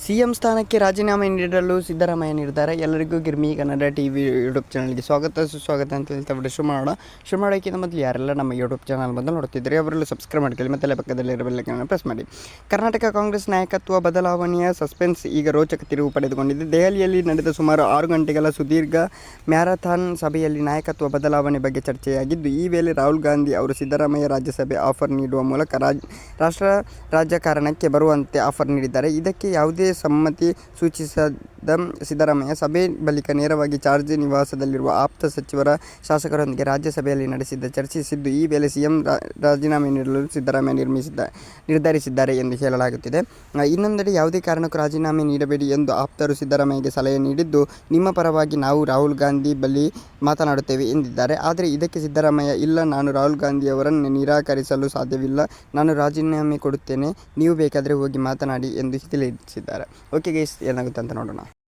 CM ಸ್ಥಾನಕ್ಕೆ ರಾಜೀನಾಮೆ ನೀಡಲು ಸಿದ್ದರಾಮಯ್ಯ ನಿರ್ಧಾರ. ಎಲ್ಲರಿಗೂ ಗಿರ್ಮಿ ಕನ್ನಡ ಟಿವಿ ಯೂಟ್ಯೂಬ್ ಚಾನಲ್ಗೆ ಸುಸ್ವಾಗತ ಅಂತ ಹೇಳ್ತಾ ಶುರು ಮಾಡೋಕ್ಕಿಂತ ಮೊದಲು ಯಾರೆಲ್ಲ ನಮ್ಮ ಯೂಟ್ಯೂಬ್ ಚಾನಲ್ ಬಂದು ನೋಡ್ತಿದ್ದಾರೆ ಅವರೆಲ್ಲ ಸಬ್ಸ್ಕ್ರೈಬ್ ಮಾಡ್ಕೊಳ್ಳಿ ಮತ್ತು ಪಕ್ಕದಲ್ಲಿರೋ ಬೆಲ್ಲೈಕನ್ ಪ್ರೆಸ್ ಮಾಡಿ. ಕರ್ನಾಟಕ ಕಾಂಗ್ರೆಸ್ ನಾಯಕತ್ವ ಬದಲಾವಣೆಯ ಸಸ್ಪೆನ್ಸ್ ಈಗ ರೋಚಕ ತಿರುವು ಪಡೆದುಕೊಂಡಿದೆ. ದೆಹಲಿಯಲ್ಲಿ ನಡೆದ ಸುಮಾರು 6 ಗಂಟೆಗಳ ಸುದೀರ್ಘ ಮ್ಯಾರಥಾನ್ ಸಭೆಯಲ್ಲಿ ನಾಯಕತ್ವ ಬದಲಾವಣೆ ಬಗ್ಗೆ ಚರ್ಚೆಯಾಗಿದ್ದು, ಈ ವೇಳೆ ರಾಹುಲ್ ಗಾಂಧಿ ಅವರು ಸಿದ್ದರಾಮಯ್ಯ ರಾಜ್ಯಸಭೆ ಆಫರ್ ನೀಡುವ ಮೂಲಕ ರಾಷ್ಟ್ರ ರಾಜಕಾರಣಕ್ಕೆ ಬರುವಂತೆ ಆಫರ್ ನೀಡಿದ್ದಾರೆ. ಇದಕ್ಕೆ ಯಾವುದೇ ಸಮ್ಮತಿ ಸೂಚಿಸದ ಸಿದ್ದರಾಮಯ್ಯ ಸಭೆ ಬಳಿಕ ನೇರವಾಗಿ ಜಾರ್ಜ್ ನಿವಾಸದಲ್ಲಿರುವ ಆಪ್ತ ಸಚಿವರ ಶಾಸಕರೊಂದಿಗೆ ರಾಜ್ಯಸಭೆಯಲ್ಲಿ ಚರ್ಚಿಸಿದ್ದು, ಈ ವೇಳೆ ಸಿಎಂ ರಾಜೀನಾಮೆ ನೀಡಲು ಸಿದ್ದರಾಮಯ್ಯ ನಿರ್ಧರಿಸಿದ್ದಾರೆ ಎಂದು ಹೇಳಲಾಗುತ್ತಿದೆ. ಇನ್ನೊಂದೆಡೆ ಯಾವುದೇ ಕಾರಣಕ್ಕೂ ರಾಜೀನಾಮೆ ನೀಡಬೇಡಿ ಎಂದು ಆಪ್ತರು ಸಿದ್ದರಾಮಯ್ಯಗೆ ಸಲಹೆ ನೀಡಿದ್ದು, ನಿಮ್ಮ ಪರವಾಗಿ ನಾವು ರಾಹುಲ್ ಗಾಂಧಿ ಬಳಿ ಮಾತನಾಡುತ್ತೇವೆ ಎಂದಿದ್ದಾರೆ. ಆದರೆ ಇದಕ್ಕೆ ಸಿದ್ದರಾಮಯ್ಯ, ಇಲ್ಲ, ನಾನು ರಾಹುಲ್ ಗಾಂಧಿಯವರನ್ನು ನಿರಾಕರಿಸಲು ಸಾಧ್ಯವಿಲ್ಲ, ನಾನು ರಾಜೀನಾಮೆ ಕೊಡುತ್ತೇನೆ, ನೀವು ಬೇಕಾದರೆ ಹೋಗಿ ಮಾತನಾಡಿ ಎಂದು ತಿಳಿಸಿದ್ದಾರೆ. ಓಕೆ ಗೈಸ್, ಏನಾಗುತ್ತೆ ಅಂತ ನೋಡೋಣ.